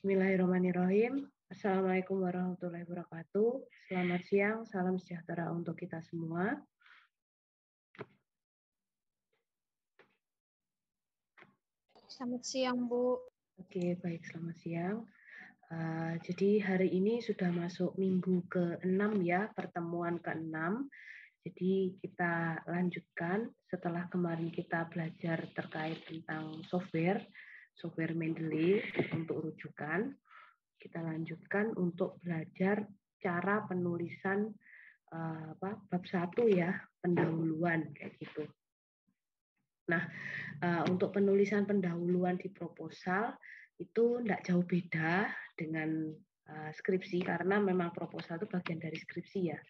Bismillahirrahmanirrahim. Assalamualaikum warahmatullahi wabarakatuh. Selamat siang, salam sejahtera untuk kita semua. Selamat siang, Bu. Oke, baik, selamat siang. Jadi hari ini sudah masuk minggu ke-6 ya, pertemuan ke-6. Jadi kita lanjutkan setelah kemarin kita belajar terkait tentang software Mendeley untuk rujukan. Kita lanjutkan untuk belajar cara penulisan bab 1 ya, pendahuluan kayak gitu. Nah, untuk penulisan pendahuluan di proposal itu tidak jauh beda dengan skripsi karena memang proposal itu bagian dari skripsi ya.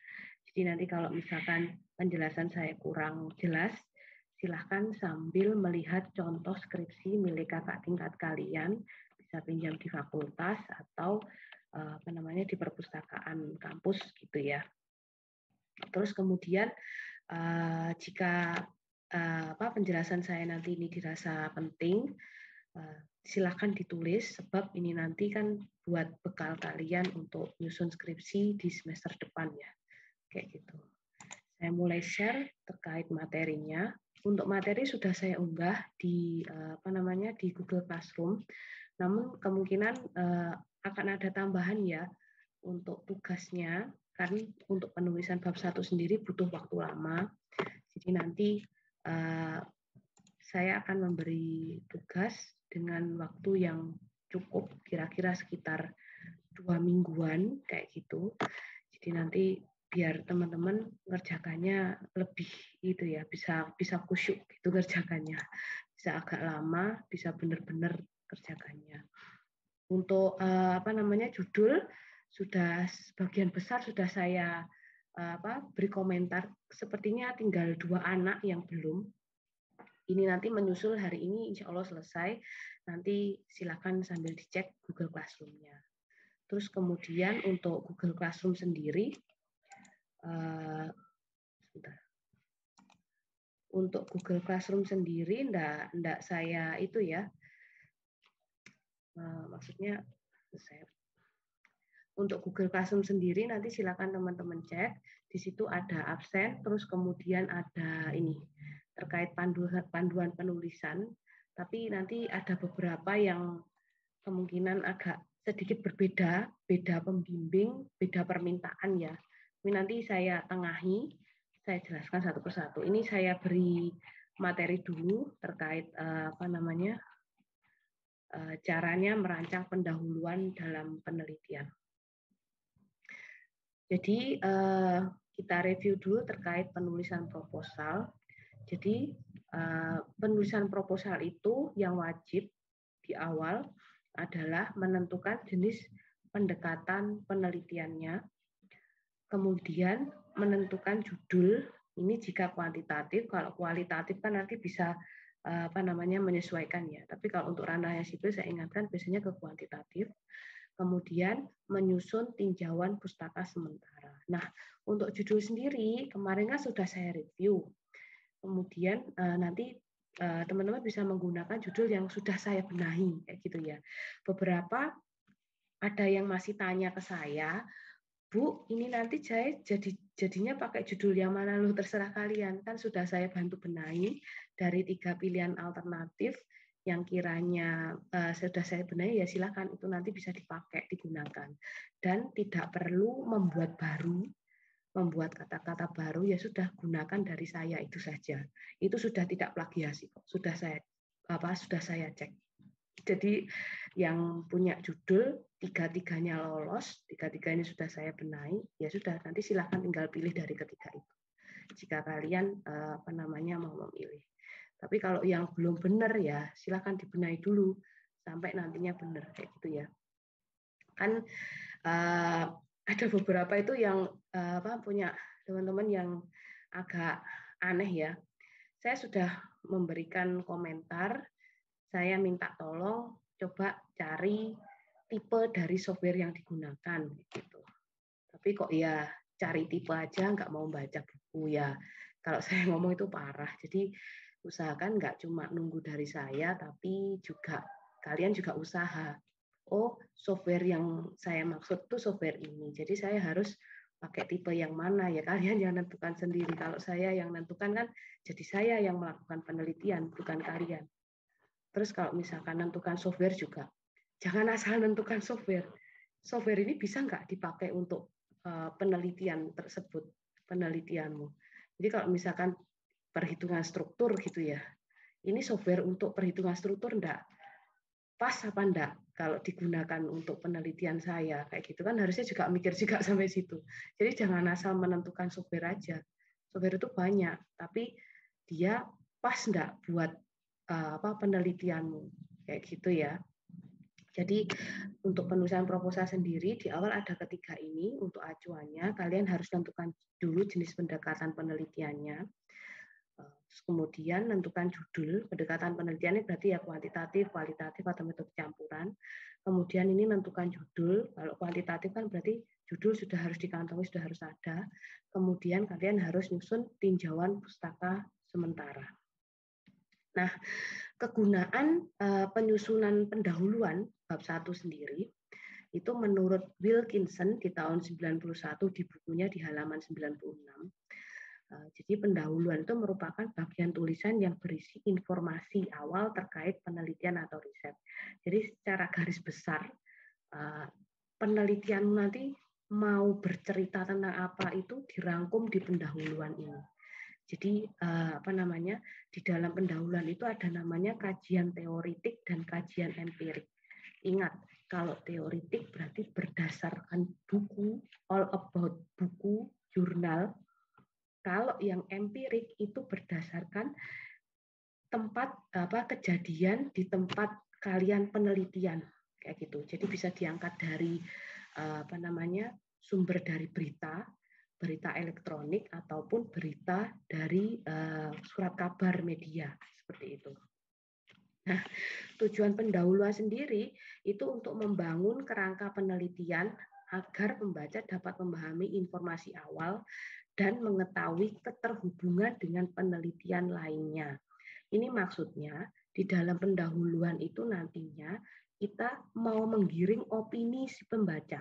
Jadi nanti kalau misalkan penjelasan saya kurang jelas, silahkan sambil melihat contoh skripsi milik kakak tingkat kalian, bisa pinjam di fakultas atau di perpustakaan kampus gitu ya. Terus kemudian jika penjelasan saya nanti ini dirasa penting, silakan ditulis sebab ini nanti kan buat bekal kalian untuk nyusun skripsi di semester depan ya, kayak gitu. Saya mulai share terkait materinya. Untuk materi sudah saya unggah di di Google Classroom. Namun kemungkinan akan ada tambahan ya untuk tugasnya, kan untuk penulisan bab 1 sendiri butuh waktu lama. Jadi nanti saya akan memberi tugas dengan waktu yang cukup, kira-kira sekitar 2 mingguan kayak gitu. Jadi nanti biar teman-teman ngerjakannya lebih itu ya, bisa khusyuk gitu ngerjakannya, bisa agak lama, bisa benar-benar kerjakannya. Untuk judul sudah sebagian besar sudah saya beri komentar. Sepertinya tinggal 2 anak yang belum. Ini nanti menyusul hari ini, insya Allah selesai. Nanti silakan sambil dicek Google Classroom-nya. Terus kemudian untuk Google Classroom sendiri, untuk Google Classroom sendiri enggak saya itu ya, maksudnya saya untuk Google Classroom sendiri nanti silakan teman-teman cek, di situ ada absen, terus kemudian ada ini terkait panduan penulisan, tapi nanti ada beberapa yang kemungkinan agak sedikit berbeda, beda pembimbing, beda permintaan ya. Ini nanti saya tengahi, saya jelaskan satu persatu. Ini saya beri materi dulu terkait caranya merancang pendahuluan dalam penelitian. Jadi kita review dulu terkait penulisan proposal. Jadi penulisan proposal itu yang wajib di awal adalah menentukan jenis pendekatan penelitiannya, kemudian menentukan judul. Ini jika kuantitatif, kalau kualitatif kan nanti bisa menyesuaikan ya. Tapi kalau untuk ranahnya sipil saya ingatkan biasanya ke kuantitatif. Kemudian menyusun tinjauan pustaka sementara. Nah, untuk judul sendiri kemarin kan sudah saya review. Kemudian nanti teman-teman bisa menggunakan judul yang sudah saya benahi kayak gitu ya. Beberapa ada yang masih tanya ke saya, Bu, ini nanti saya jadinya pakai judul yang mana? Lu terserah kalian, kan sudah saya bantu benahi dari 3 pilihan alternatif yang kiranya sudah saya benahi, ya silakan itu nanti bisa dipakai, digunakan, dan tidak perlu membuat kata-kata baru, ya sudah gunakan dari saya itu saja. Itu sudah tidak plagiasi kok, sudah saya cek. Jadi yang punya judul tiga-tiganya lolos, tiga-tiga ini sudah saya benahi, ya sudah nanti silakan tinggal pilih dari ketiga itu. Jika kalian mau memilih. Tapi kalau yang belum benar ya silakan dibenahi dulu sampai nantinya benar kayak gitu ya. Kan ada beberapa itu yang punya teman-teman yang agak aneh ya. Saya sudah memberikan komentar. Saya minta tolong coba cari tipe dari software yang digunakan gitu. Tapi kok ya cari tipe aja, nggak mau baca buku ya. Kalau saya ngomong itu parah. Jadi usahakan nggak cuma nunggu dari saya, tapi juga kalian juga usaha oh software yang saya maksud tuh software ini. Jadi saya harus pakai tipe yang mana ya, kalian yang menentukan sendiri. Kalau saya yang menentukan kan jadi saya yang melakukan penelitian, bukan kalian. Terus kalau misalkan menentukan software juga, jangan asal menentukan software. Software ini bisa nggak dipakai untuk penelitian tersebut, penelitianmu. Jadi kalau misalkan perhitungan struktur gitu ya, ini software untuk perhitungan struktur enggak pas apa enggak kalau digunakan untuk penelitian saya kayak gitu kan, harusnya juga mikir juga sampai situ. Jadi jangan asal menentukan software aja. Software itu banyak, tapi dia pas enggak buat penelitianmu kayak gitu ya. Jadi untuk penulisan proposal sendiri di awal ada ketiga ini untuk acuannya. Kalian harus tentukan dulu jenis pendekatan penelitiannya. Kemudian menentukan judul, pendekatan penelitiannya berarti ya kuantitatif, kualitatif, atau metode campuran. Kemudian ini menentukan judul, kalau kuantitatif kan berarti judul sudah harus dikantongi, sudah harus ada. Kemudian kalian harus nyusun tinjauan pustaka sementara. Nah, kegunaan penyusunan pendahuluan bab 1 sendiri, itu menurut Wilkinson di tahun 91 di bukunya di halaman 96. Jadi pendahuluan itu merupakan bagian tulisan yang berisi informasi awal terkait penelitian atau riset. Jadi secara garis besar penelitian nanti mau bercerita tentang apa itu dirangkum di pendahuluan ini. Jadi di dalam pendahuluan itu ada namanya kajian teoritik dan kajian empirik. Ingat, kalau teoritik berarti berdasarkan buku, all about buku, jurnal. Kalau yang empirik itu berdasarkan tempat kejadian di tempat kalian penelitian kayak gitu. Jadi bisa diangkat dari sumber dari berita elektronik ataupun berita dari surat kabar media seperti itu. Nah, tujuan pendahuluan sendiri itu untuk membangun kerangka penelitian agar pembaca dapat memahami informasi awal dan mengetahui keterhubungan dengan penelitian lainnya. Ini maksudnya di dalam pendahuluan itu nantinya kita mau menggiring opini si pembaca,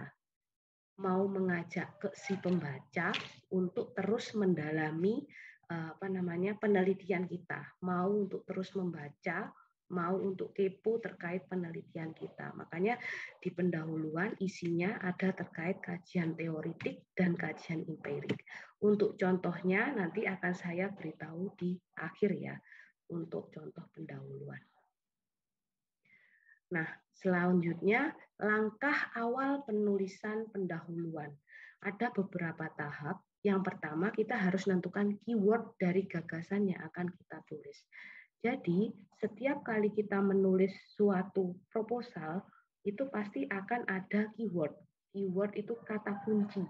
mau mengajak ke si pembaca untuk terus mendalami penelitian kita, mau untuk terus membaca, mau untuk kepo terkait penelitian kita. Makanya di pendahuluan isinya ada terkait kajian teoritik dan kajian empirik. Untuk contohnya nanti akan saya beritahu di akhir ya, untuk contoh pendahuluan. Nah, selanjutnya langkah awal penulisan pendahuluan. Ada beberapa tahap. Yang pertama kita harus menentukan keyword dari gagasan yang akan kita tulis. Jadi, setiap kali kita menulis suatu proposal, itu pasti akan ada keyword. Keyword itu kata kunci.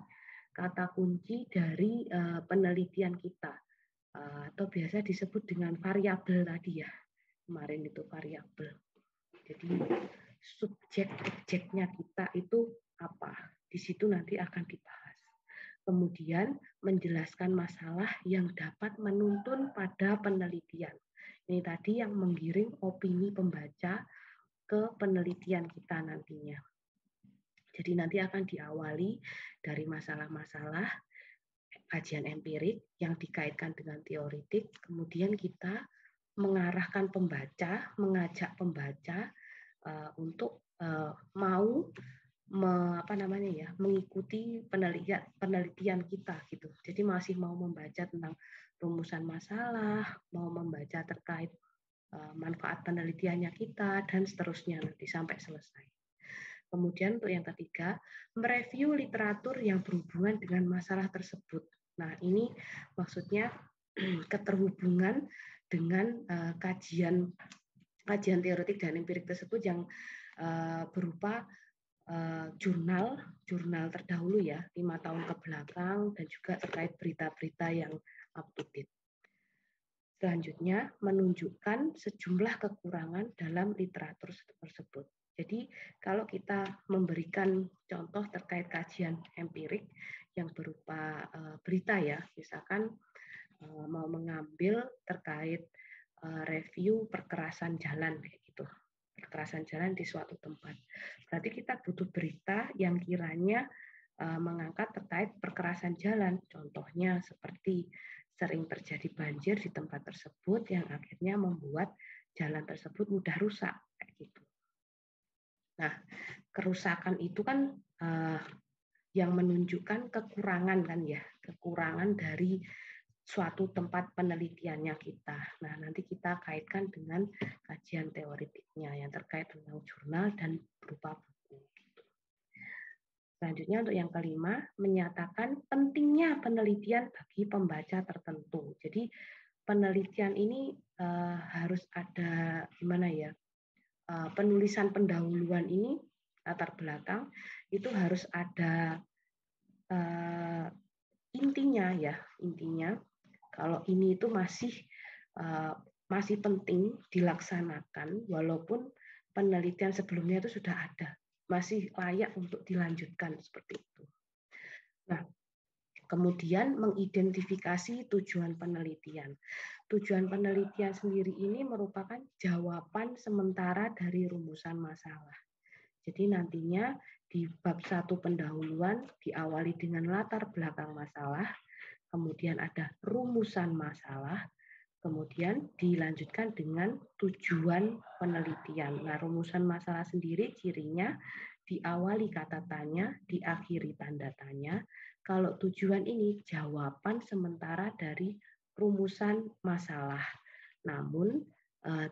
Kata kunci dari penelitian kita. Atau biasa disebut dengan variabel tadi ya. Kemarin itu variabel. Jadi, subjek objeknya kita itu apa? Di situ nanti akan dibahas. Kemudian, menjelaskan masalah yang dapat menuntun pada penelitian. Ini tadi yang menggiring opini pembaca ke penelitian kita nantinya. Jadi nanti akan diawali dari masalah-masalah kajian empirik yang dikaitkan dengan teoritik, kemudian kita mengarahkan pembaca, mengajak pembaca untuk mau mengikuti penelitian kita gitu. Jadi masih mau membaca tentang rumusan masalah, mau membaca terkait manfaat penelitiannya kita, dan seterusnya nanti sampai selesai. Kemudian untuk yang ketiga, mereview literatur yang berhubungan dengan masalah tersebut. Nah, ini maksudnya keterhubungan dengan kajian teoretik dan empirik tersebut yang berupa jurnal terdahulu ya, 5 tahun ke belakang, dan juga terkait berita-berita yang up to date. Selanjutnya, menunjukkan sejumlah kekurangan dalam literatur tersebut. Jadi, kalau kita memberikan contoh terkait kajian empirik yang berupa berita ya, misalkan mau mengambil terkait review perkerasan jalan kayak gitu. kekerasan jalan di suatu tempat. Berarti kita butuh berita yang kiranya mengangkat terkait perkerasan jalan. Contohnya seperti sering terjadi banjir di tempat tersebut yang akhirnya membuat jalan tersebut mudah rusak, kayak gitu. Nah, kerusakan itu kan yang menunjukkan kekurangan kan ya, kekurangan dari suatu tempat penelitiannya kita. Nah, nanti kita kaitkan dengan kajian teoretiknya yang terkait tentang jurnal dan berupa buku. Gitu. Selanjutnya untuk yang kelima, menyatakan pentingnya penelitian bagi pembaca tertentu. Jadi penelitian ini harus ada gimana ya? Penulisan pendahuluan ini latar belakang itu harus ada intinya ya, intinya kalau ini itu masih penting dilaksanakan walaupun penelitian sebelumnya itu sudah ada, masih layak untuk dilanjutkan seperti itu. Nah, kemudian mengidentifikasi tujuan penelitian. Tujuan penelitian sendiri ini merupakan jawaban sementara dari rumusan masalah. Jadi nantinya di bab 1 pendahuluan diawali dengan latar belakang masalah, kemudian ada rumusan masalah, kemudian dilanjutkan dengan tujuan penelitian. Nah, rumusan masalah sendiri cirinya diawali kata tanya, diakhiri tanda tanya. Kalau tujuan ini jawaban sementara dari rumusan masalah. Namun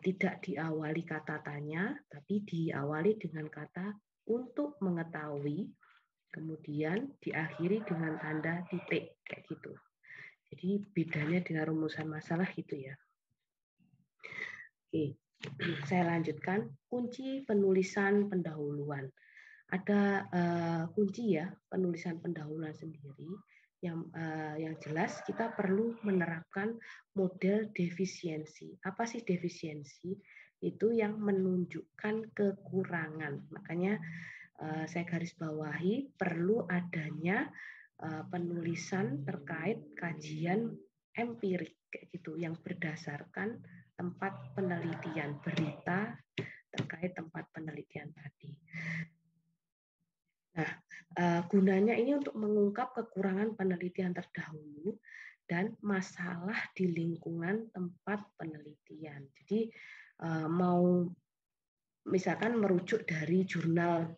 tidak diawali kata tanya, tapi diawali dengan kata untuk mengetahui, kemudian diakhiri dengan tanda titik, kayak gitu. Jadi bedanya dengan rumusan masalah gitu ya. Oke, saya lanjutkan. Kunci penulisan pendahuluan. Ada kunci ya penulisan pendahuluan sendiri. Yang jelas kita perlu menerapkan model defisiensi. Apa sih defisiensi? Itu yang menunjukkan kekurangan. Makanya saya garis bawahi perlu adanya penulisan terkait kajian empirik kayak gitu yang berdasarkan tempat penelitian, berita terkait tempat penelitian tadi. Nah, gunanya ini untuk mengungkap kekurangan penelitian terdahulu dan masalah di lingkungan tempat penelitian. Jadi mau misalkan merujuk dari jurnal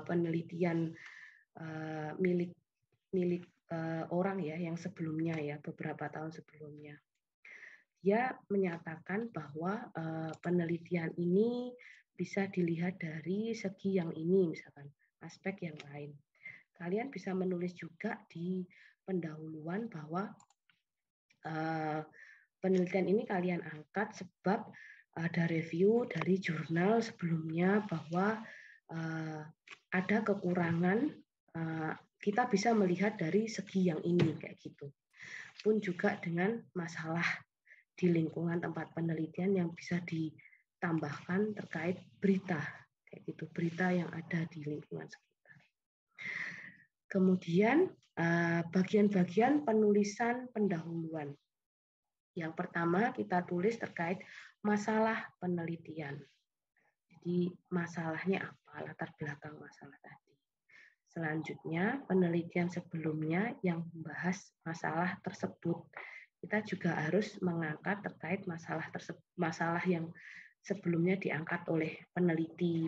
penelitian milik orang ya yang sebelumnya ya beberapa tahun sebelumnya. Dia menyatakan bahwa penelitian ini bisa dilihat dari segi yang ini misalkan aspek yang lain. Kalian bisa menulis juga di pendahuluan bahwa penelitian ini kalian angkat sebab ada review dari jurnal sebelumnya bahwa ada kekurangan, kita bisa melihat dari segi yang ini kayak gitu. Pun juga dengan masalah di lingkungan tempat penelitian yang bisa ditambahkan terkait berita kayak gitu, berita yang ada di lingkungan sekitar. Kemudian bagian-bagian penulisan pendahuluan. Yang pertama kita tulis terkait masalah penelitian. Jadi masalahnya apa, latar belakang masalah tadi. Selanjutnya penelitian sebelumnya yang membahas masalah tersebut. Kita juga harus mengangkat terkait masalah yang sebelumnya diangkat oleh peneliti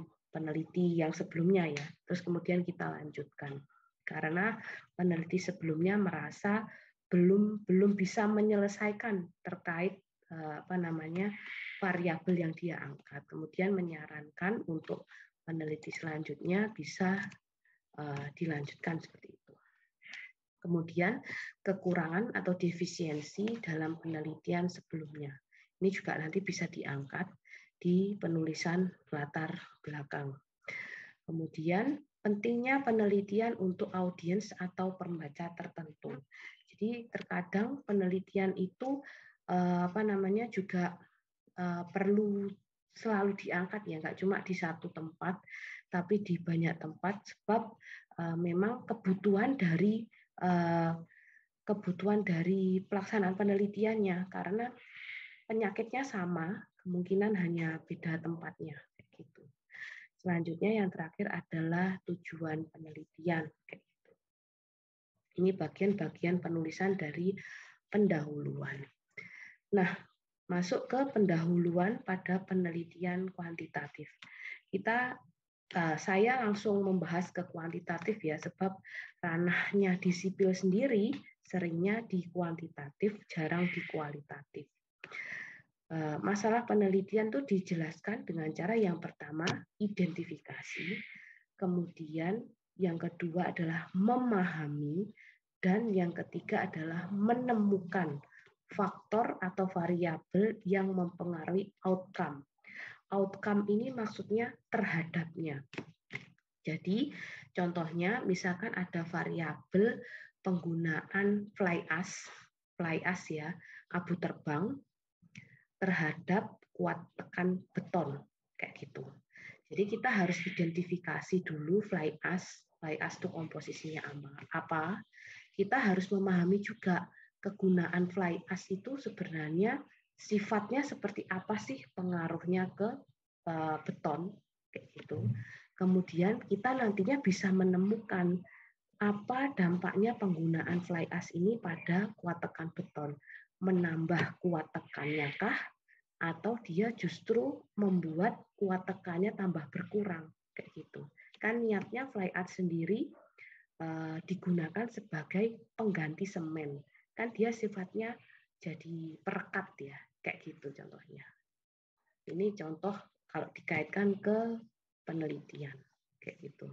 yang sebelumnya ya. Terus kemudian kita lanjutkan. Karena peneliti sebelumnya merasa belum bisa menyelesaikan terkait variabel yang dia angkat. Kemudian menyarankan untuk peneliti selanjutnya bisa dilanjutkan seperti itu. Kemudian kekurangan atau defisiensi dalam penelitian sebelumnya. Ini juga nanti bisa diangkat di penulisan latar belakang. Kemudian pentingnya penelitian untuk audiens atau pembaca tertentu. Jadi terkadang penelitian itu juga perlu selalu diangkat ya, nggak cuma di satu tempat, tapi di banyak tempat sebab memang kebutuhan dari pelaksanaan penelitiannya karena penyakitnya sama, kemungkinan hanya beda tempatnya kayak gitu. Selanjutnya yang terakhir adalah tujuan penelitian kayak gitu. Ini bagian-bagian penulisan dari pendahuluan. Nah, masuk ke pendahuluan pada penelitian kuantitatif. Saya langsung membahas ke kuantitatif ya, sebab ranahnya di sipil sendiri seringnya di kuantitatif, jarang di kualitatif. Masalah penelitian itu dijelaskan dengan cara yang pertama, identifikasi, kemudian yang kedua adalah memahami, dan yang ketiga adalah menemukan faktor atau variabel yang mempengaruhi outcome. Outcome ini maksudnya terhadapnya. Jadi contohnya misalkan ada variabel penggunaan fly ash ya, abu terbang terhadap kuat tekan beton kayak gitu. Jadi kita harus identifikasi dulu fly ash itu komposisinya apa. Kita harus memahami juga kegunaan fly ash itu sebenarnya sifatnya seperti apa sih pengaruhnya ke beton kayak gitu. Kemudian kita nantinya bisa menemukan apa dampaknya penggunaan fly ash ini pada kuat tekan beton. Menambah kuat tekannya kah? Atau dia justru membuat kuat tekannya tambah berkurang kayak gitu. Kan niatnya fly ash sendiri digunakan sebagai pengganti semen. Kan dia sifatnya jadi perekat ya, kayak gitu contohnya. Ini contoh kalau dikaitkan ke penelitian kayak gitu.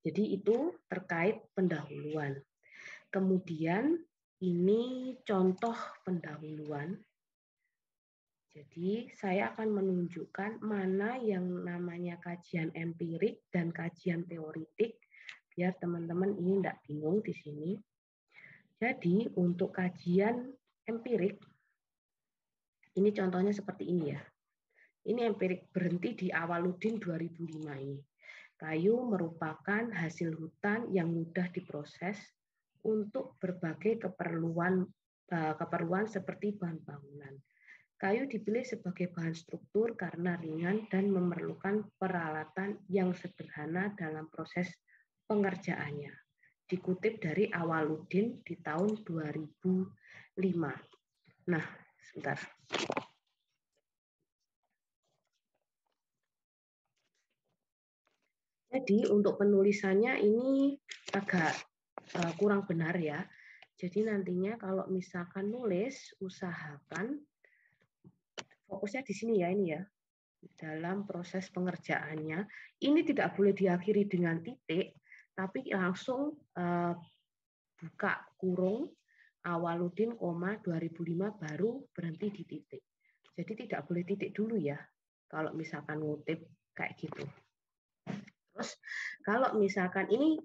Jadi itu terkait pendahuluan. Kemudian ini contoh pendahuluan. Jadi saya akan menunjukkan mana yang namanya kajian empirik dan kajian teoritik, biar teman-teman ini tidak bingung di sini. Jadi untuk kajian empirik, ini contohnya seperti ini ya. Ini empirik berhenti di Awaludin 2005 ini. Kayu merupakan hasil hutan yang mudah diproses untuk berbagai keperluan seperti bahan bangunan. Kayu dipilih sebagai bahan struktur karena ringan dan memerlukan peralatan yang sederhana dalam proses pengerjaannya. Dikutip dari Awaludin di tahun 2005. Nah, sebentar. Jadi untuk penulisannya ini agak kurang benar ya. Jadi nantinya kalau misalkan nulis, usahakan fokusnya di sini ya, ini ya. Dalam proses pengerjaannya, ini tidak boleh diakhiri dengan titik, tapi langsung buka kurung Awaludin, 2005 baru berhenti di titik. Jadi tidak boleh titik dulu ya, kalau misalkan ngutip kayak gitu. Terus kalau misalkan ini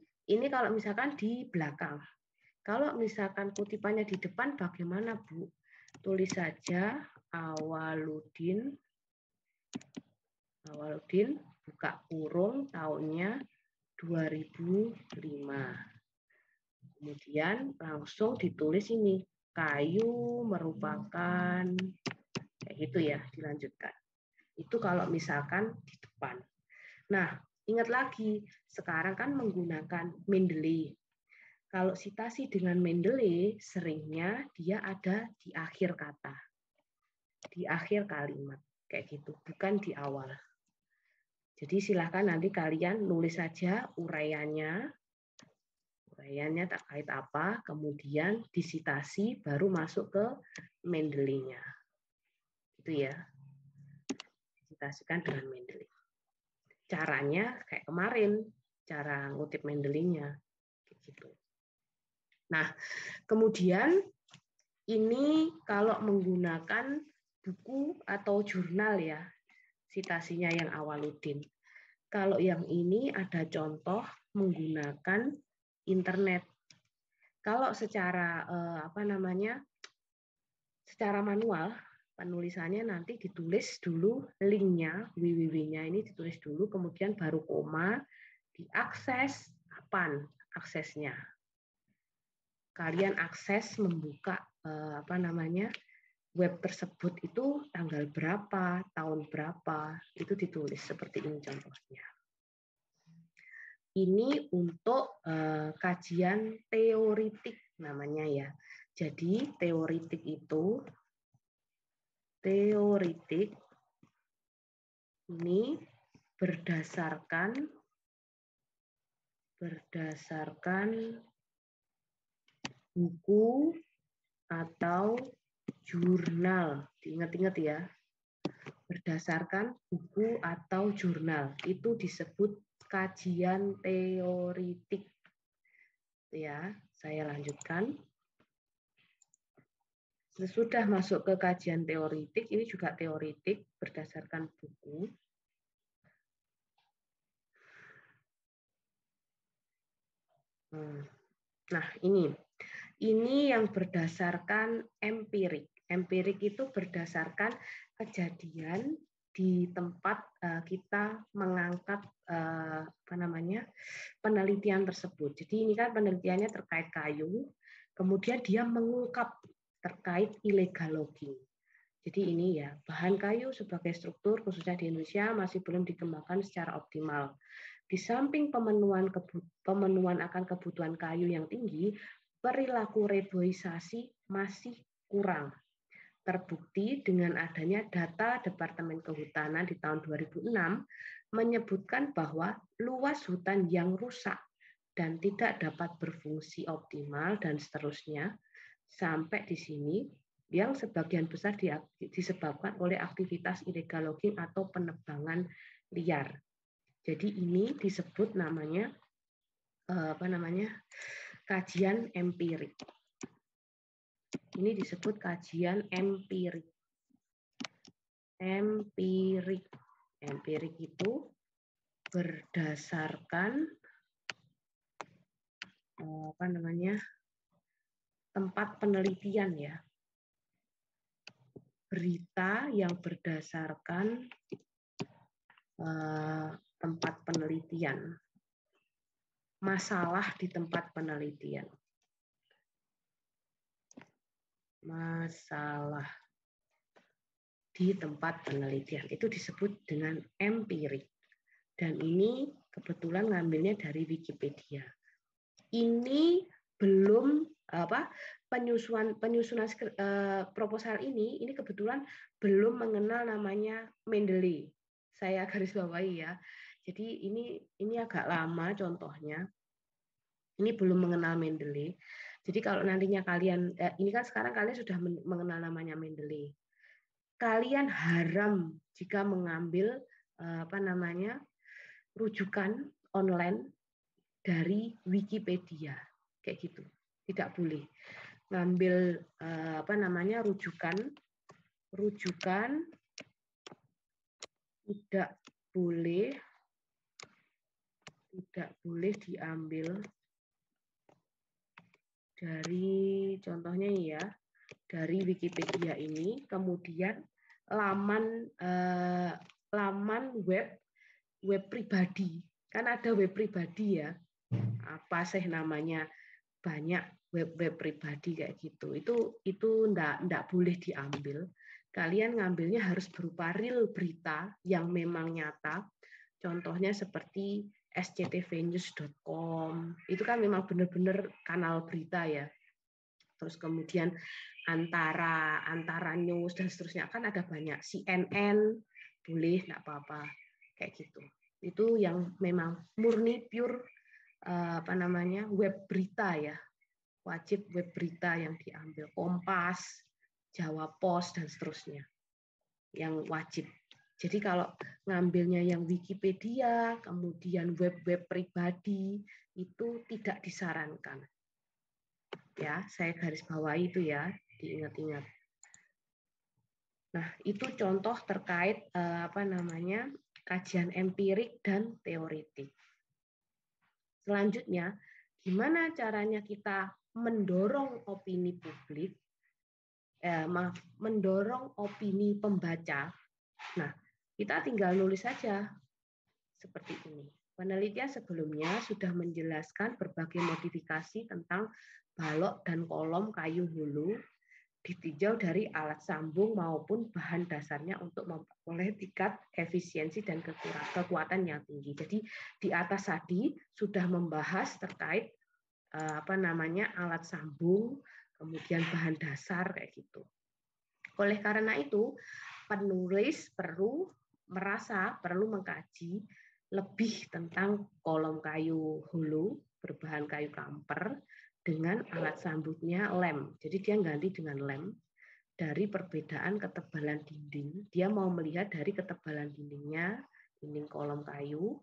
kalau misalkan di belakang. Kalau misalkan kutipannya di depan bagaimana, Bu? Tulis saja Awaludin buka kurung tahunnya 2005. Kemudian langsung ditulis ini, kayu merupakan kayak gitu ya, dilanjutkan. Itu kalau misalkan di depan. Nah, ingat lagi, sekarang kan menggunakan Mendeley. Kalau citasi dengan Mendeley, seringnya dia ada di akhir kata. Di akhir kalimat. Kayak gitu, bukan di awal. Jadi silakan nanti kalian nulis saja uraiannya terkait apa, kemudian disitasi, baru masuk ke Mendeley-nya. Itu ya. Disitasikan dengan Mendeley. Caranya kayak kemarin, cara ngutip Mendeley-nya. Gitu. Nah, kemudian ini kalau menggunakan buku atau jurnal ya, citasinya yang Awaludin. Kalau yang ini ada contoh menggunakan internet. Kalau secara secara manual penulisannya nanti ditulis dulu linknya, www-nya ini ditulis dulu, kemudian baru koma, diakses kapan aksesnya. Kalian akses membuka web tersebut itu tanggal berapa, tahun berapa, itu ditulis seperti ini contohnya. Ini untuk kajian teoritik namanya ya. Jadi teoritik ini berdasarkan buku atau jurnal. Diingat-ingat ya. Berdasarkan buku atau jurnal. Itu disebut kajian teoritik. Ya, saya lanjutkan. Sesudah masuk ke kajian teoritik, ini juga teoritik berdasarkan buku. Nah, ini yang berdasarkan empirik. Empirik itu berdasarkan kejadian di tempat kita mengangkat penelitian tersebut. Jadi ini kan penelitiannya terkait kayu, kemudian dia mengungkap terkait illegal logging. Jadi ini ya, bahan kayu sebagai struktur khususnya di Indonesia masih belum dikembangkan secara optimal. Di samping pemenuhan akan kebutuhan kayu yang tinggi, perilaku reboisasi masih kurang. Terbukti dengan adanya data Departemen Kehutanan di tahun 2006 menyebutkan bahwa luas hutan yang rusak dan tidak dapat berfungsi optimal dan seterusnya. Sampai di sini yang sebagian besar disebabkan oleh aktivitas illegal logging atau penebangan liar. Jadi ini disebut namanya kajian empirik. Ini disebut kajian empirik. Empirik itu berdasarkan tempat penelitian ya. Berita yang berdasarkan tempat penelitian. Masalah di tempat penelitian. Masalah di tempat penelitian itu disebut dengan empirik. Dan ini kebetulan ngambilnya dari Wikipedia. Ini belum penyusunan proposal ini kebetulan belum mengenal namanya Mendeley. Saya garis bawahi ya. Jadi ini agak lama contohnya. Ini belum mengenal Mendeley. Jadi kalau nantinya kalian ini kan sekarang kalian sudah mengenal namanya Mendeley. Kalian haram jika mengambil rujukan online dari Wikipedia kayak gitu. Tidak boleh ngambil rujukan tidak boleh diambil dari contohnya ya dari Wikipedia ini, kemudian laman web pribadi. Kan ada web pribadi ya. Apa sih namanya? Banyak web pribadi kayak gitu. Itu enggak boleh diambil. Kalian ngambilnya harus berupa real berita yang memang nyata. Contohnya seperti sctvnews.com. Itu kan memang benar-benar kanal berita ya. Terus kemudian antara news dan seterusnya kan ada banyak. CNN boleh, nggak apa-apa kayak gitu. Itu yang memang murni pure web berita ya, wajib web berita yang diambil. Kompas, Jawa Post dan seterusnya yang wajib. Jadi kalau ngambilnya yang Wikipedia, kemudian web-web pribadi itu tidak disarankan. Ya, saya garis bawahi itu ya, diingat-ingat. Nah, itu contoh terkait kajian empirik dan teoritik. Selanjutnya, gimana caranya kita mendorong opini publik, mendorong opini pembaca. Nah, kita tinggal nulis saja seperti ini. Penelitian sebelumnya sudah menjelaskan berbagai modifikasi tentang balok dan kolom kayu hulu ditinjau dari alat sambung maupun bahan dasarnya untuk memperoleh tingkat efisiensi dan kekuatan yang tinggi. Jadi di atas tadi sudah membahas terkait alat sambung, kemudian bahan dasar kayak gitu. Oleh karena itu, penulis perlu mengkaji lebih tentang kolom kayu hulu berbahan kayu kamper dengan alat sambungnya lem. Jadi dia ganti dengan lem dari perbedaan ketebalan dinding. Dia mau melihat dari ketebalan dindingnya, dinding kolom kayu,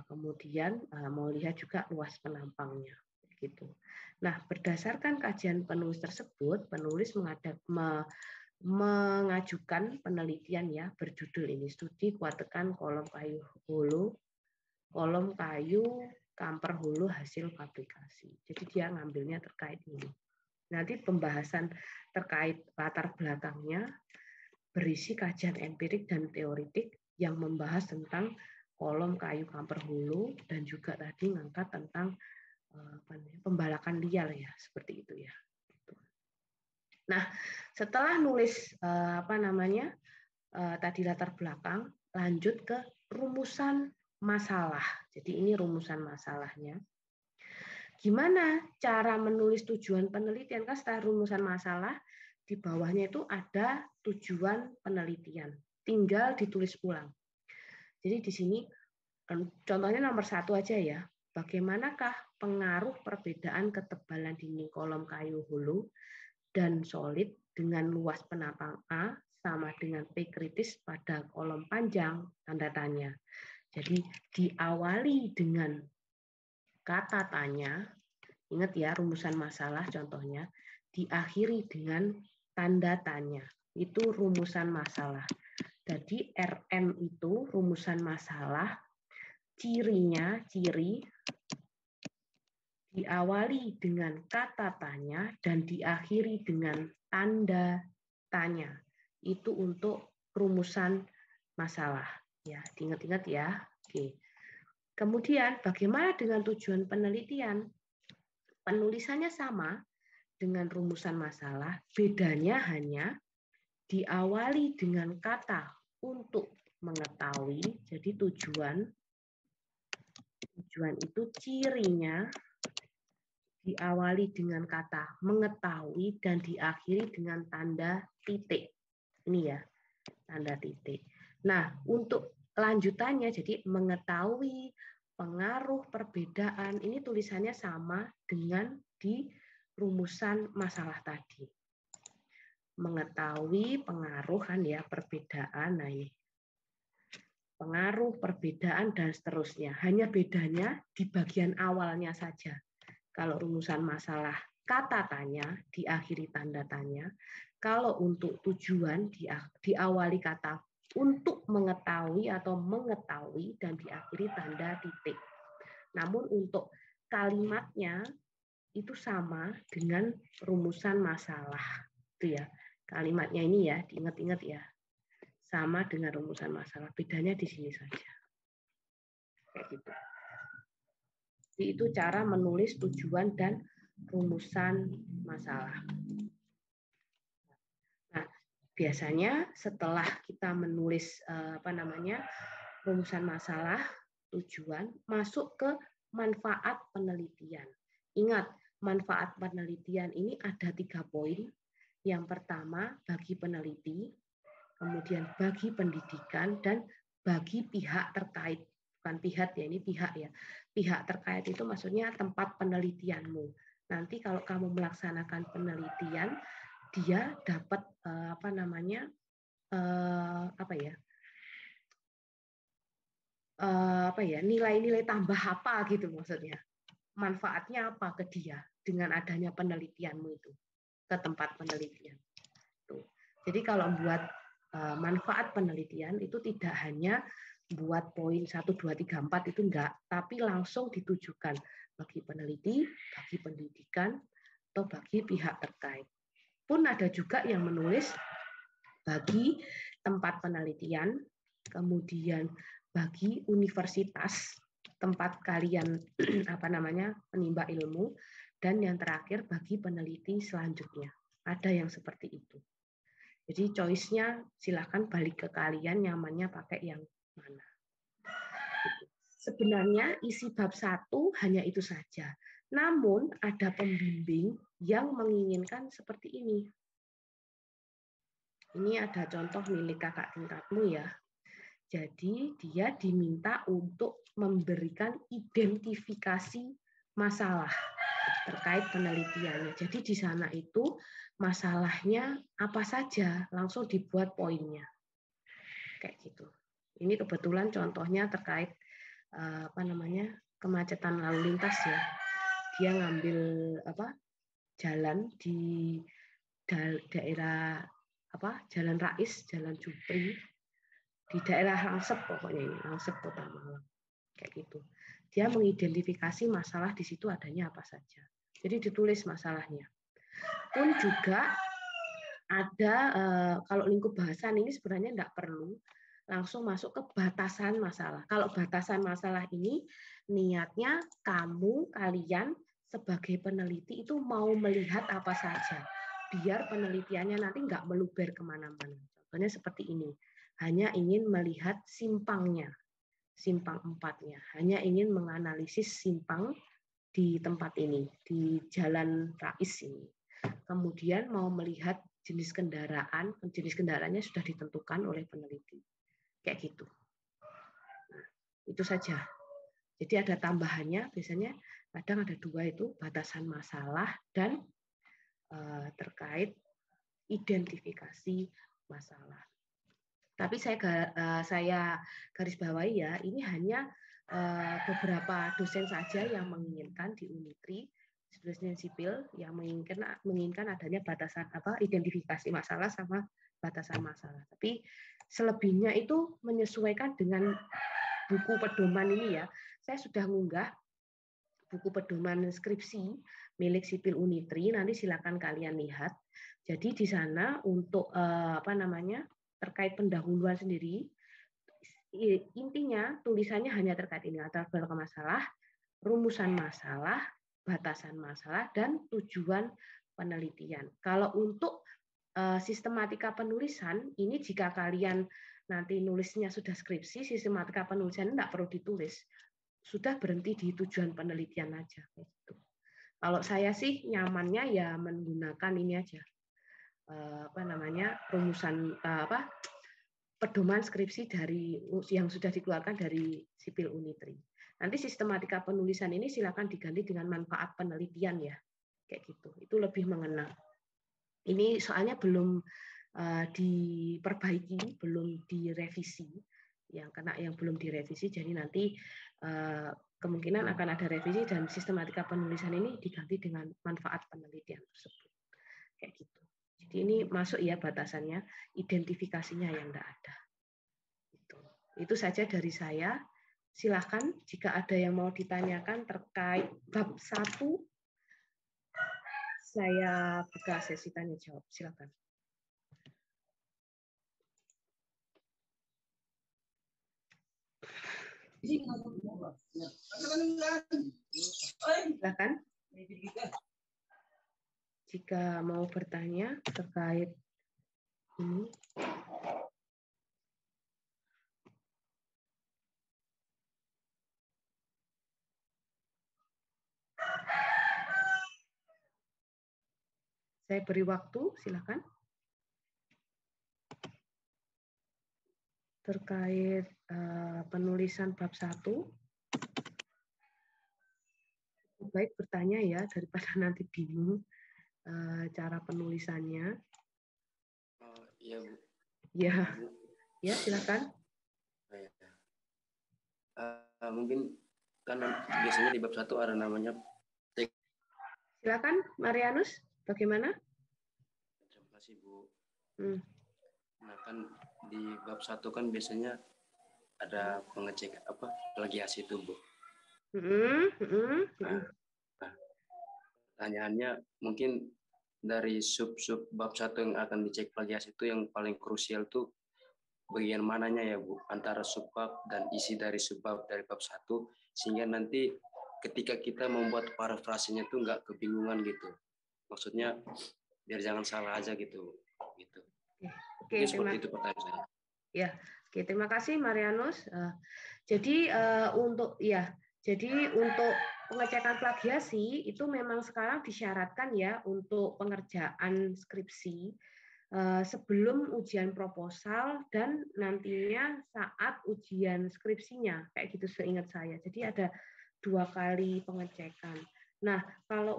kemudian mau lihat juga luas penampangnya. Gitu. Nah, berdasarkan kajian penulis tersebut, penulis mengajukan penelitian ya berjudul ini studi kuatkan kolom kayu hulu, kolom kayu kamper hulu hasil fabrikasi. Jadi dia ngambilnya terkait ini. Nanti pembahasan terkait latar belakangnya berisi kajian empirik dan teoritik yang membahas tentang kolom kayu kamper hulu dan juga tadi ngangkat tentang pembalakan liar ya, seperti itu ya. Nah, setelah nulis tadi latar belakang, lanjut ke rumusan masalah. Jadi ini rumusan masalahnya. Gimana cara menulis tujuan penelitian? Kan setelah rumusan masalah, di bawahnya itu ada tujuan penelitian. Tinggal ditulis ulang. Jadi di sini contohnya nomor 1 aja ya. Bagaimanakah pengaruh perbedaan ketebalan dinding kolom kayu hulu dan solid dengan luas penampang A sama dengan P kritis pada kolom panjang, tanda tanya. Jadi diawali dengan kata tanya, ingat ya rumusan masalah contohnya, diakhiri dengan tanda tanya. Itu rumusan masalah. Jadi RM itu rumusan masalah, cirinya, ciri diawali dengan kata tanya dan diakhiri dengan tanda tanya. Itu untuk rumusan masalah. Ya, diingat-ingat ya. Oke. Kemudian bagaimana dengan tujuan penelitian? Penulisannya sama dengan rumusan masalah, bedanya hanya diawali dengan kata untuk mengetahui. Jadi tujuan itu cirinya diawali dengan kata mengetahui dan diakhiri dengan tanda titik. Ini ya, tanda titik. Nah, untuk lanjutannya jadi mengetahui pengaruh perbedaan, ini tulisannya sama dengan di rumusan masalah tadi. Mengetahui pengaruh kan ya perbedaan. Nah, ini pengaruh, perbedaan dan seterusnya. Hanya bedanya di bagian awalnya saja. Kalau rumusan masalah kata tanya diakhiri tanda tanya, kalau untuk tujuan diawali kata untuk mengetahui atau mengetahui dan diakhiri tanda titik. Namun untuk kalimatnya itu sama dengan rumusan masalah. Itu ya. Kalimatnya ini ya, diingat-ingat ya. Sama dengan rumusan masalah, bedanya di sini saja. Kayak gitu. Itu cara menulis tujuan dan rumusan masalah. Nah, biasanya setelah kita menulis rumusan masalah, tujuan, masuk ke manfaat penelitian. Ingat, manfaat penelitian ini ada 3 poin. Yang pertama, bagi peneliti, kemudian bagi pendidikan, dan bagi pihak terkait. Bukan pihak ya, ini pihak ya. Pihak terkait itu maksudnya tempat penelitianmu. Nanti kalau kamu melaksanakan penelitian, dia dapat nilai-nilai tambah apa gitu maksudnya. Manfaatnya apa ke dia dengan adanya penelitianmu itu ke tempat penelitian. Tuh. Jadi kalau buat manfaat penelitian itu tidak hanya buat poin 1, 2, 3, 4 itu enggak, tapi langsung ditujukan bagi peneliti, bagi pendidikan, atau bagi pihak terkait. Pun ada juga yang menulis bagi tempat penelitian, kemudian bagi universitas tempat kalian menimba ilmu, dan yang terakhir bagi peneliti selanjutnya Ada yang seperti itu. Jadi choice-nya silahkan balik ke kalian nyamannya pakai yang mana. Sebenarnya isi bab 1 hanya itu saja. Namun ada pembimbing yang menginginkan seperti ini. Ini ada contoh milik kakak tingkatmu ya. Jadi dia diminta untuk memberikan identifikasi masalah terkait penelitiannya. Jadi di sana itu masalahnya apa saja, langsung dibuat poinnya. Kayak gitu. Ini kebetulan contohnya terkait kemacetan lalu lintas ya. Dia ngambil jalan di daerah Jalan Rais, Jalan Jupri, di daerah Langsep pokoknya ini, Langsep Kota Malang. Kayak gitu. Dia mengidentifikasi masalah di situ adanya apa saja. Jadi ditulis masalahnya. Pun juga ada kalau lingkup bahasan ini sebenarnya tidak perlu langsung masuk ke batasan masalah. Kalau batasan masalah ini niatnya kalian sebagai peneliti itu mau melihat apa saja, biar penelitiannya nanti nggak meluber kemana-mana. Contohnya seperti ini, hanya ingin melihat simpang 4-nya, hanya ingin menganalisis simpang di tempat ini, di Jalan Rais ini. Kemudian mau melihat jenis kendaraannya sudah ditentukan oleh peneliti. Kayak gitu. Nah, itu saja. Jadi ada tambahannya, biasanya kadang ada 2 itu, batasan masalah dan terkait identifikasi masalah. Tapi saya garis bawahi ya, ini hanya beberapa dosen saja yang menginginkan di Unitri, dosen sipil yang menginginkan adanya batasan identifikasi masalah sama batasan masalah. Tapi selebihnya itu menyesuaikan dengan buku pedoman ini ya. Saya sudah mengunggah buku pedoman skripsi milik Sipil Unitri, nanti silakan kalian lihat. Jadi di sana untuk terkait pendahuluan sendiri, intinya tulisannya hanya terkait ini, latar belakang masalah, rumusan masalah, batasan masalah, dan tujuan penelitian. Kalau untuk sistematika penulisan, ini jika kalian nanti nulisnya sudah skripsi, sistematika penulisan tidak perlu ditulis, sudah berhenti di tujuan penelitian aja. Kalau saya sih nyamannya ya menggunakan ini aja, rumusan pedoman skripsi dari yang sudah dikeluarkan dari Sipil Unitri. Nanti sistematika penulisan ini silakan diganti dengan manfaat penelitian ya, kayak gitu. Itu lebih mengena. Ini soalnya belum diperbaiki, belum direvisi, yang belum direvisi. Jadi nanti kemungkinan akan ada revisi dan sistematika penulisan ini diganti dengan manfaat penelitian tersebut, kayak gitu. Jadi ini masuk ya batasannya, identifikasinya yang tidak ada. Itu saja dari saya. Silahkan jika ada yang mau ditanyakan terkait bab 1, saya buka sesi tanya jawab. Silakan. Silakan. Jika mau bertanya terkait ini. Saya beri waktu, silakan. Terkait penulisan bab 1. Baik bertanya ya, daripada nanti bingung cara penulisannya. Iya, Bu. Ya, silakan. Mungkin kan biasanya di bab 1 ada namanya. Silakan, Marianus, bagaimana? Terima kasih, Bu. Nah, kan di bab 1 kan biasanya ada pengecek plagiasi itu, Bu. Pertanyaannya mungkin dari sub-sub bab 1 yang akan dicek plagiasi itu yang paling krusial tuh bagian mananya ya, Bu, antara subbab dan isi dari subbab dari bab 1, sehingga nanti ketika kita membuat parafrasenya tuh nggak kebingungan gitu. Maksudnya biar jangan salah aja gitu. Oke, seperti itu pertanyaan saya. Ya, oke, terima kasih Marianus. Jadi untuk pengecekan plagiasi itu memang sekarang disyaratkan ya untuk pengerjaan skripsi sebelum ujian proposal dan nantinya saat ujian skripsinya, kayak gitu seingat saya. Jadi ada 2 kali pengecekan. Nah, kalau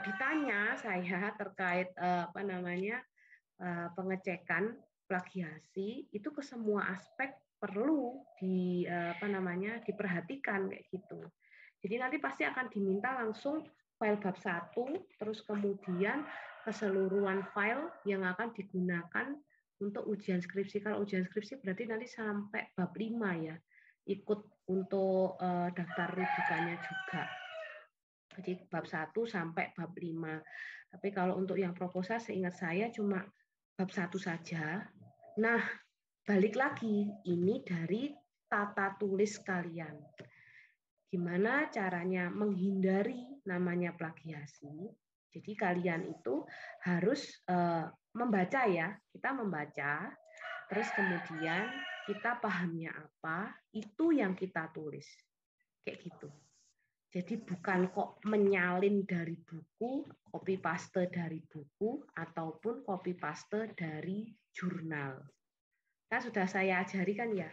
ditanya saya terkait pengecekan plagiasi itu ke semua aspek perlu diperhatikan kayak gitu. Jadi nanti pasti akan diminta langsung file bab 1, terus kemudian keseluruhan file yang akan digunakan untuk ujian skripsi. Kalau ujian skripsi berarti nanti sampai bab 5 ya, ikut untuk daftar rujukannya juga. Jadi bab 1 sampai bab 5. Tapi kalau untuk yang proposal seingat saya cuma bab 1 saja. Nah, balik lagi, ini dari tata tulis kalian. Gimana caranya menghindari namanya plagiasi? Jadi kalian itu harus membaca ya. Kita membaca, terus kemudian kita pahamnya apa, itu yang kita tulis. Kayak gitu. Jadi bukan kok menyalin dari buku, copy paste dari buku, ataupun copy paste dari jurnal. Kan sudah saya ajari kan ya,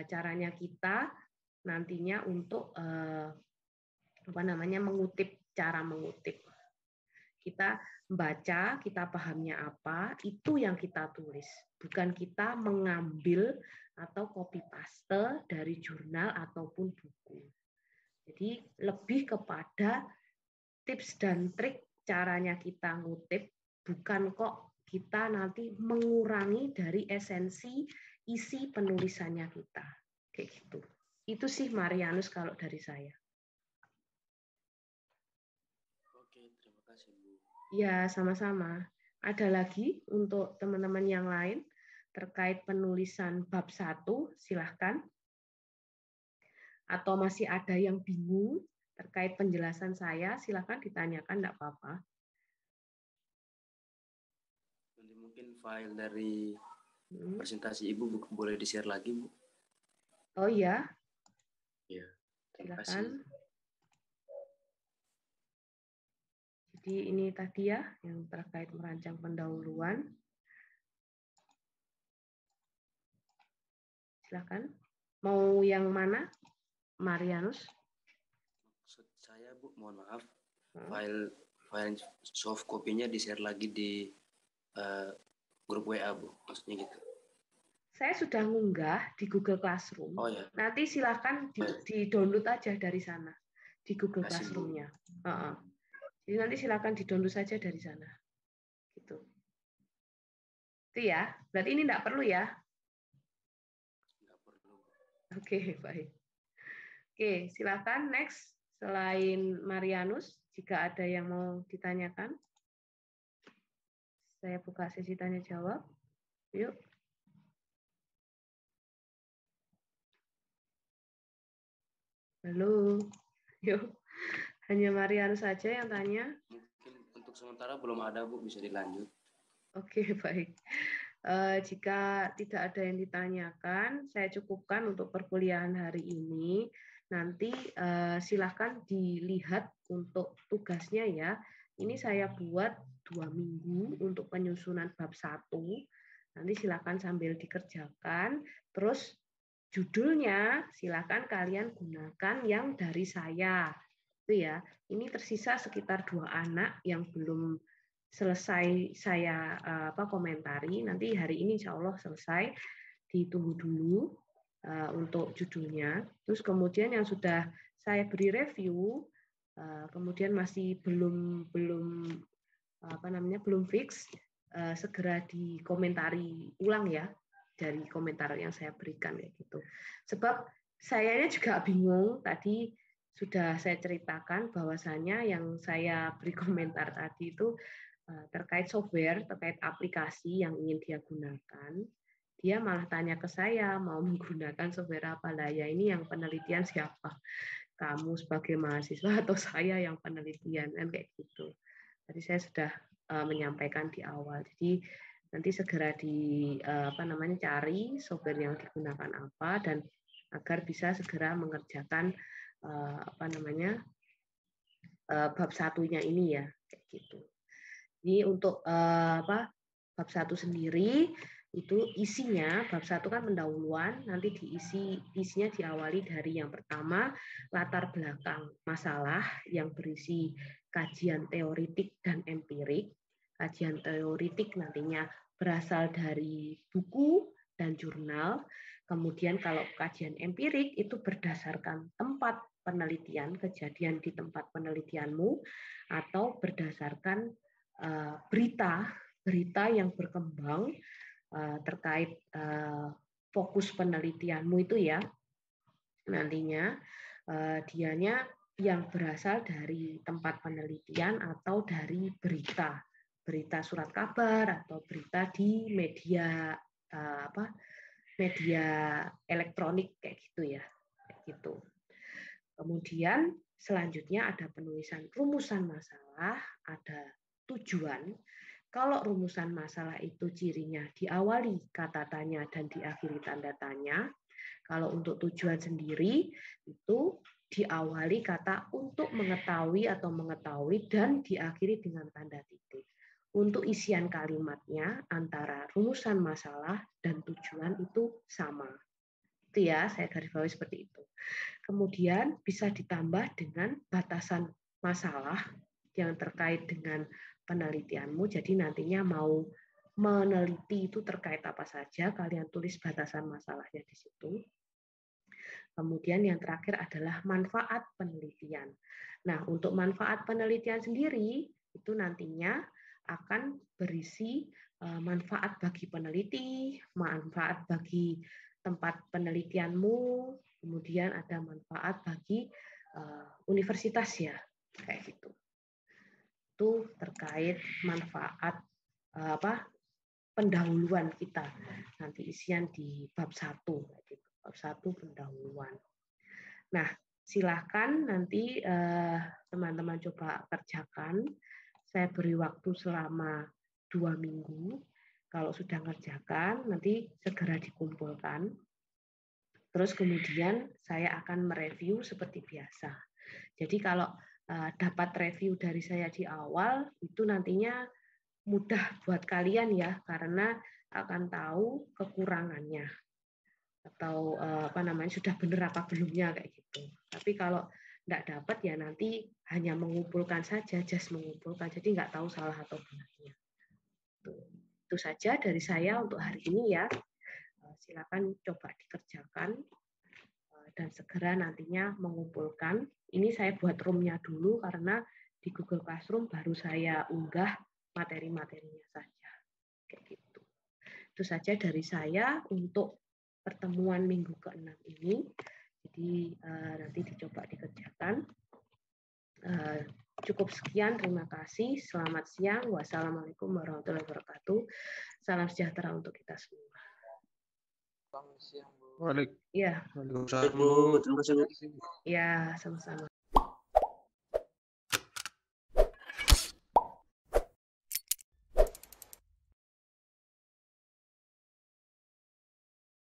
caranya kita nantinya untuk mengutip, cara mengutip. Kita membaca, kita pahamnya apa, itu yang kita tulis. Bukan kita mengambil atau copy paste dari jurnal ataupun buku. Jadi lebih kepada tips dan trik caranya kita ngutip, bukan kok kita nanti mengurangi dari esensi isi penulisannya kita. Kayak gitu. Itu sih Marianus kalau dari saya. Oke, terima kasih Bu. Ya, sama-sama. Ada lagi untuk teman-teman yang lain terkait penulisan bab 1, silahkan. Atau masih ada yang bingung terkait penjelasan saya, silakan ditanyakan, enggak apa-apa. Nanti mungkin file dari presentasi Ibu boleh di-share lagi, Bu. Oh iya? Iya, terima Silakan. kasih. Jadi ini tadi ya yang terkait merancang pendahuluan. Silakan. Mau yang mana? Marianus? Maksud saya Bu, mohon maaf, file soft copy-nya di-share lagi di grup WA Bu, maksudnya gitu. Saya sudah ngunggah di Google Classroom. Oh ya. Nanti silakan di-download aja dari sana di Google Kasih, Classroom-nya. Jadi nanti silakan di-download saja dari sana. Gitu. Itu ya. Berarti ini enggak perlu ya? Enggak perlu. Oke, baik. Oke, silakan next. Selain Marianus, jika ada yang mau ditanyakan, saya buka sesi tanya jawab. Yuk. Halo. Yuk. Hanya Marianus saja yang tanya. Mungkin untuk sementara belum ada Bu, bisa dilanjut. Oke, baik. Jika tidak ada yang ditanyakan, saya cukupkan untuk perkuliahan hari ini. Nanti silahkan dilihat untuk tugasnya ya. Ini saya buat 2 minggu untuk penyusunan bab 1. Nanti silahkan sambil dikerjakan. Terus judulnya silahkan kalian gunakan yang dari saya. Itu ya. Ini tersisa sekitar 2 anak yang belum selesai saya komentari. Nanti hari ini insya Allah selesai. Ditunggu dulu untuk judulnya. Terus kemudian yang sudah saya beri review, kemudian masih belum fix, segera dikomentari ulang ya dari komentar yang saya berikan kayak gitu. Sebab sayanya juga bingung tadi. Sudah saya ceritakan bahwasanya yang saya beri komentar tadi itu terkait software, terkait aplikasi yang ingin dia gunakan. Dia malah tanya ke saya, mau menggunakan software apa? Lah ya ini yang penelitian siapa? Kamu sebagai mahasiswa atau saya yang penelitian? Kan kayak gitu. Tadi saya sudah menyampaikan di awal. Jadi nanti segera cari software yang digunakan apa dan agar bisa segera mengerjakan bab satunya ini ya, kayak gitu. Jadi untuk bab 1 sendiri itu isinya, bab 1 kan pendahuluan, nanti isinya diawali dari yang pertama latar belakang masalah yang berisi kajian teoritik dan empirik. Kajian teoritik nantinya berasal dari buku dan jurnal. Kemudian kalau kajian empirik itu berdasarkan tempat penelitian, kejadian di tempat penelitianmu, atau berdasarkan berita yang berkembang terkait fokus penelitianmu itu ya, nantinya dianya yang berasal dari tempat penelitian atau dari berita surat kabar atau berita di media media elektronik kayak gitu ya, kayak gitu. Kemudian selanjutnya ada penulisan rumusan masalah, ada tujuan. Kalau rumusan masalah itu cirinya diawali kata tanya dan diakhiri tanda tanya. Kalau untuk tujuan sendiri itu diawali kata untuk mengetahui atau mengetahui dan diakhiri dengan tanda titik. Untuk isian kalimatnya antara rumusan masalah dan tujuan itu sama. Itu ya, saya garis bawahi seperti itu. Kemudian bisa ditambah dengan batasan masalah yang terkait dengan penelitianmu. Jadi nantinya mau meneliti itu terkait apa saja, kalian tulis batasan masalahnya di situ. Kemudian yang terakhir adalah manfaat penelitian. Nah, untuk manfaat penelitian sendiri itu nantinya akan berisi manfaat bagi peneliti, manfaat bagi tempat penelitianmu, kemudian ada manfaat bagi universitas ya, kayak gitu. Itu terkait manfaat pendahuluan kita. Nanti isian di bab 1, bab 1 pendahuluan. Nah, silakan nanti teman-teman coba kerjakan. Saya beri waktu selama 2 minggu. Kalau sudah ngerjakan, nanti segera dikumpulkan. Terus kemudian saya akan mereview seperti biasa. Jadi kalau dapat review dari saya di awal, itu nantinya mudah buat kalian ya, karena akan tahu kekurangannya. Atau sudah benar apa belumnya kayak gitu. Tapi kalau nggak dapat ya nanti hanya mengumpulkan saja, just mengumpulkan, jadi nggak tahu salah atau benarnya. Itu saja dari saya untuk hari ini ya. Silakan coba dikerjakan dan segera nantinya mengumpulkan. Ini saya buat roomnya dulu karena di Google Classroom baru saya unggah materi-materinya saja. Kayak gitu. Itu saja dari saya untuk pertemuan minggu ke-6 ini. Jadi nanti dicoba dikerjakan. Cukup sekian, terima kasih. Selamat siang. Wassalamualaikum warahmatullahi wabarakatuh. Salam sejahtera untuk kita semua. Selamat siang, Bu. Ya. Waalaikumsalam, Bu. Terima kasih. Ya, sama-sama.